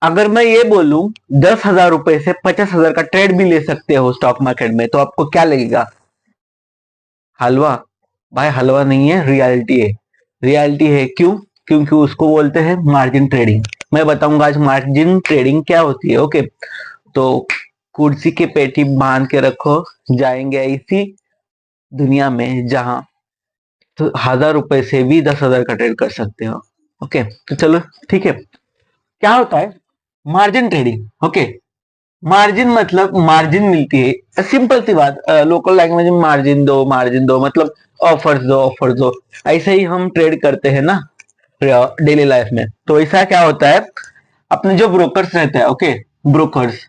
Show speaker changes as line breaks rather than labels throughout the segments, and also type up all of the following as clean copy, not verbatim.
अगर मैं ये बोलूं 10,000 रुपए से 50,000 का ट्रेड भी ले सकते हो स्टॉक मार्केट में, तो आपको क्या लगेगा? हलवा? भाई हलवा नहीं है, रियलिटी है। रियलिटी है, क्यों? क्योंकि उसको बोलते हैं मार्जिन ट्रेडिंग। मैं बताऊंगा आज मार्जिन ट्रेडिंग क्या होती है। ओके, तो कुर्सी के पेटी बांध के रखो, जाएंगे ऐसी दुनिया में जहां तो 1,000 रुपए से भी 10,000 का ट्रेड कर सकते हो। ओके, तो चलो ठीक है। क्या होता है मार्जिन ट्रेडिंग? ओके, मार्जिन मतलब मार्जिन मिलती है, सिंपल सी बात। लोकल लैंग्वेज में मार्जिन दो मतलब ऑफर्स दो, ऑफर दो। ऐसे ही हम ट्रेड करते हैं ना डेली लाइफ में। तो ऐसा क्या होता है, अपने जो ब्रोकर्स रहते हैं, ओके, ब्रोकर्स,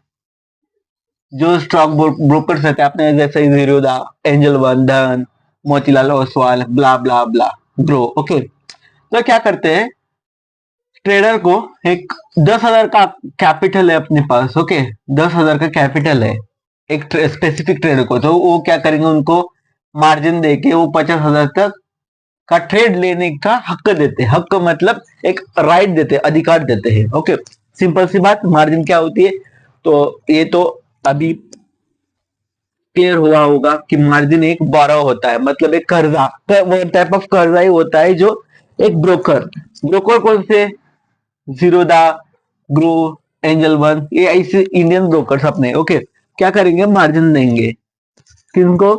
जो स्टॉक ब्रोकर्स रहते हैं अपने जैसे जीरोधा, एंजल वन, धन, मोतीलाल ओसवाल, ब्ला ब्ला ब्ला, ब्रो। ओके, तो क्या करते हैं, ट्रेडर को एक 10,000 का कैपिटल है अपने पास। ओके, 10,000 का कैपिटल है एक स्पेसिफिक ट्रेडर को, तो वो क्या करेंगे, उनको मार्जिन देके वो 50,000 तक का ट्रेड लेने का हक देते हैं। हक मतलब एक राइट देते हैं, अधिकार देते हैं। ओके, सिंपल सी बात, मार्जिन क्या होती है? तो ये तो अभी क्लियर हुआ होगा कि मार्जिन एक बोरो होता है, मतलब एक कर्जा, वो टाइप ऑफ कर्जा ही होता है जो एक ब्रोकर, ब्रोकर कौन से, जीरोदा, ग्रो, एंजल वन, ये ऐसे इंडियन ब्रोकर्स अपने। ओके, क्या करेंगे, मार्जिन देंगे किनको,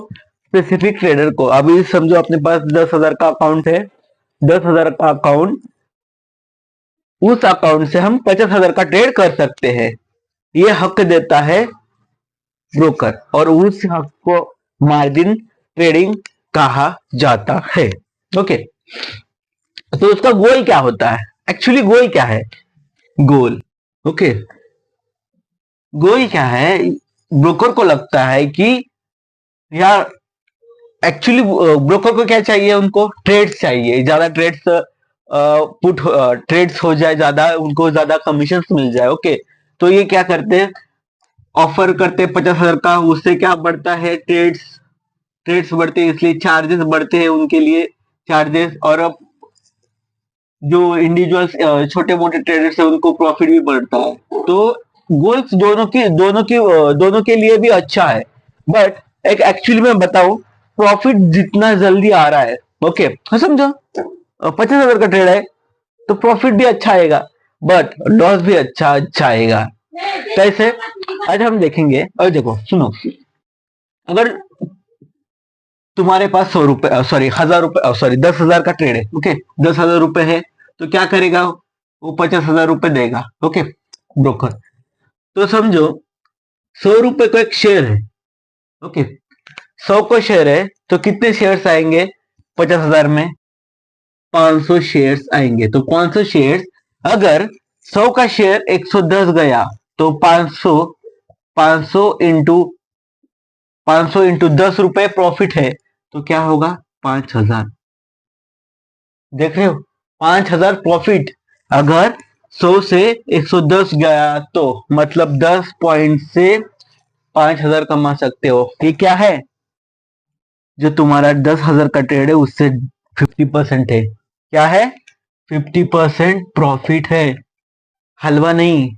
स्पेसिफिक ट्रेडर को। अभी समझो अपने पास 10,000 का अकाउंट है, 10,000 का अकाउंट, उस अकाउंट से हम 50,000 का ट्रेड कर सकते हैं। ये हक देता है ब्रोकर, और उस हक को मार्जिन ट्रेडिंग कहा जाता है। ओके, तो उसका गोल क्या होता है, एक्चुअली गोल क्या है, गोल, ओके, गोल क्या है, ब्रोकर को लगता है कि यार एक्चुअली ब्रोकर को क्या चाहिए, उनको ट्रेड्स चाहिए, ज्यादा ट्रेड्स पुट ट्रेड्स हो जाए, ज्यादा उनको ज्यादा कमीशन मिल जाए। ओके, तो ये क्या करते हैं, ऑफर करते हैं 50,000 का, उससे क्या बढ़ता है, ट्रेड्स, ट्रेड्स बढ़ते हैं, इसलिए चार्जेस बढ़ते हैं उनके लिए, चार्जेस। और अब जो इंडिविजुअल्स छोटे मोटे ट्रेडर्स है उनको प्रॉफिट भी बढ़ता है। तो गोल्स दोनों के लिए भी अच्छा है। बट एक एक्चुअली मैं बताऊं, प्रॉफिट जितना जल्दी आ रहा है, ओके, समझो 50,000 का ट्रेड है तो प्रॉफिट भी अच्छा आएगा, बट लॉस भी अच्छा आएगा। कैसे, आज हम देखेंगे। और देखो सुनो, अगर तुम्हारे पास 100 रुपए, सॉरी 1,000 रुपए, सॉरी 10,000 का ट्रेड है, ओके, 10,000 रुपए है, तो क्या करेगा, वो 50,000 रुपए देगा, ओके, ब्रोकर। तो समझो 100 रुपए को एक शेयर है, ओके, 100 को शेयर है, तो कितने शेयर्स आएंगे 50,000 में, 500 शेयर्स आएंगे। तो 500 शेयर्स, अगर 100 का शेयर 110 गया, तो 500, 500 इंटू 500 इंटू 10 रुपए प्रॉफिट है, तो क्या होगा, 5,000। देख रहे हो, 5,000 प्रॉफिट। अगर 100 से 110 गया, तो मतलब 10 पॉइंट से 5,000 कमा सकते हो। ये क्या है, जो तुम्हारा 10,000 का ट्रेड है उससे 50% है। क्या है, 50% प्रॉफिट है, हलवा नहीं।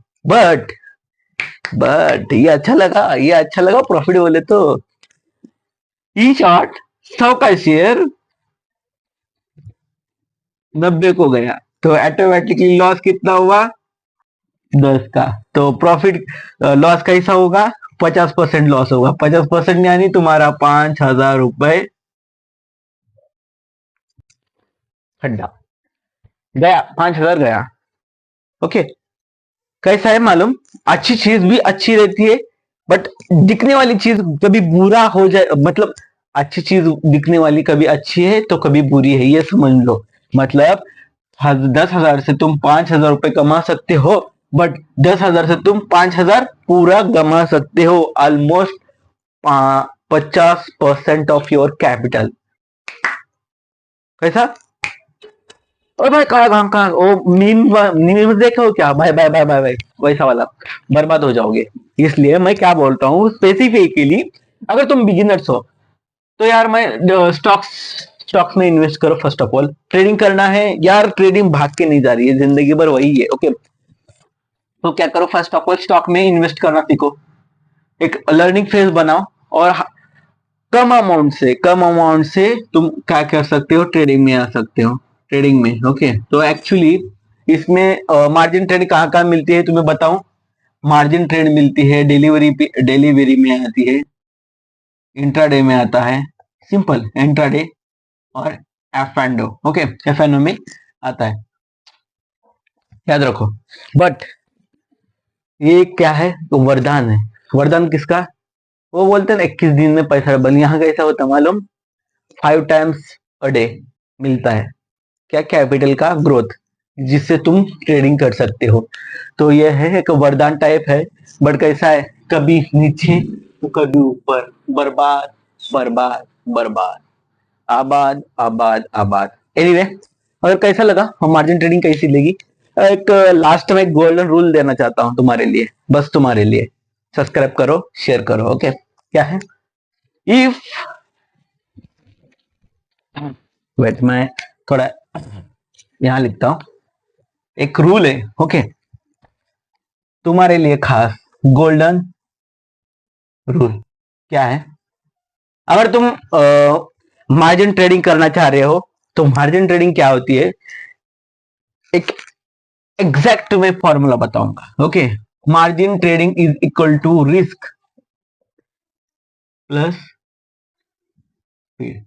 बट ये अच्छा लगा, ये अच्छा लगा, प्रॉफिट बोले तो। ई शॉर्ट, 100 का शेयर 90 को गया, तो ऑटोमेटिकली लॉस कितना हुआ, 10 का। तो प्रॉफिट, लॉस कैसा होगा, 50% लॉस होगा। 50% यानी तुम्हारा 5,000 रुपए खड्डा गया, 5,000 गया। ओके, कैसा है मालूम, अच्छी चीज भी अच्छी रहती है, बट दिखने वाली चीज कभी बुरा हो जाए, मतलब अच्छी चीज दिखने वाली कभी अच्छी है तो कभी बुरी है, ये समझ लो। मतलब 10,000 से तुम 5,000 रुपए कमा सकते हो, बट 10,000 से तुम 5,000 पूरा कमा सकते हो, ऑलमोस्ट 50% ऑफ योर कैपिटल। कैसा, और भाई कहाँ कहाँ कहाँ वो मीम देखे हो क्या, bye bye bye bye bye, वैसा वाला, बर्बाद हो जाओगे। इसलिए मैं क्या बोलता हूँ स्पेसिफिकली, अगर तुम बिगिनर्स हो तो यार मैं स्टॉक्स स्टॉक्स में इन्वेस्ट करो। फर्स्ट ऑफ ऑल ट्रेडिंग करना है यार, ट्रेडिंग भाग के नहीं जा रही है, जिंदगी भर वही है। ओके, तो क्या करो, फर्स्ट ऑफ ऑल स्टॉक में इन्वेस्ट करना सीखो, एक लर्निंग फेज बनाओ, और कम अमाउंट से तुम क्या कर सकते हो, ट्रेडिंग में आ सकते हो, ट्रेडिंग में। ओके, तो एक्चुअली इसमें मार्जिन ट्रेड कहाँ कहाँ मिलती है तुम्हें बताऊं। मार्जिन ट्रेड मिलती है डिलीवरी में आती है, इंट्राडे में आता है, सिंपल इंट्राडे, और F and O. Okay, F and O में आता है, याद रखो। बट ये क्या है, तो वरदान है। वरदान किसका, वो बोलते हैं 21 दिन में पैसा डबल, यहाँ कैसा होता है मालूम, 5 टाइम्स अ डे मिलता है, क्या, कैपिटल का ग्रोथ, जिससे तुम ट्रेडिंग कर सकते हो। तो यह है एक वरदान टाइप है, बट कैसा है, कभी नीचे तो कभी ऊपर, बर्बाद बर्बाद बर्बाद, आबाद आबाद आबाद। एनीवे, अगर कैसा लगा और मार्जिन ट्रेडिंग कैसी लगी, एक लास्ट में एक गोल्डन रूल देना चाहता हूं तुम्हारे लिए, बस तुम्हारे लिए। सब्सक्राइब करो, शेयर करो। ओके, क्या है, इफ, वेट मैं थोड़ा यहां लिखता हूं, एक रूल है। ओके, तुम्हारे लिए खास गोल्डन रूल क्या है, अगर तुम मार्जिन ट्रेडिंग करना चाह रहे हो, तो मार्जिन ट्रेडिंग क्या होती है, एक एग्जैक्ट में फॉर्मूला बताऊंगा। Okay, margin trading is equal to risk plus speed.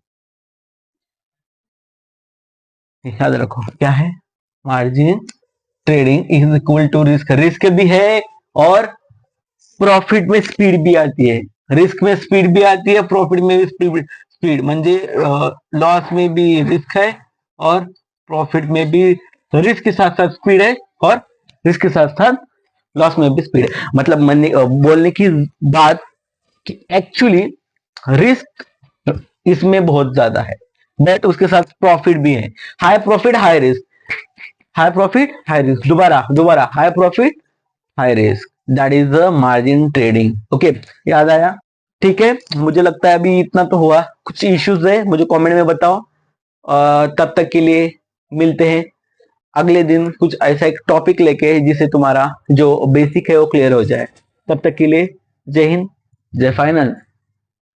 याद रखो क्या है, margin trading is equal to risk, risk भी है और प्रॉफिट में स्पीड भी आती है, रिस्क में स्पीड भी आती है, प्रॉफिट में भी स्पीड म्हणजे लॉस में भी रिस्क है और प्रॉफिट में भी रिस्क के साथ साथ स्पीड है, और रिस्क के साथ साथ लॉस में भी स्पीड है। मतलब बोलने की बात कि एक्चुअली रिस्क इसमें बहुत ज्यादा है, बट उसके साथ प्रॉफिट भी है, high profit high risk, high profit high risk, दोबारा दोबारा, high profit high risk, that is the margin trading. Okay, याद आया, ठीक है। मुझे लगता है अभी इतना तो हुआ, कुछ इश्यूज है मुझे कमेंट में बताओ। तब तक के लिए मिलते हैं अगले दिन कुछ ऐसा एक टॉपिक लेके जिससे तुम्हारा जो बेसिक है वो क्लियर हो जाए। तब तक के लिए जय हिंद, जय फाइनल।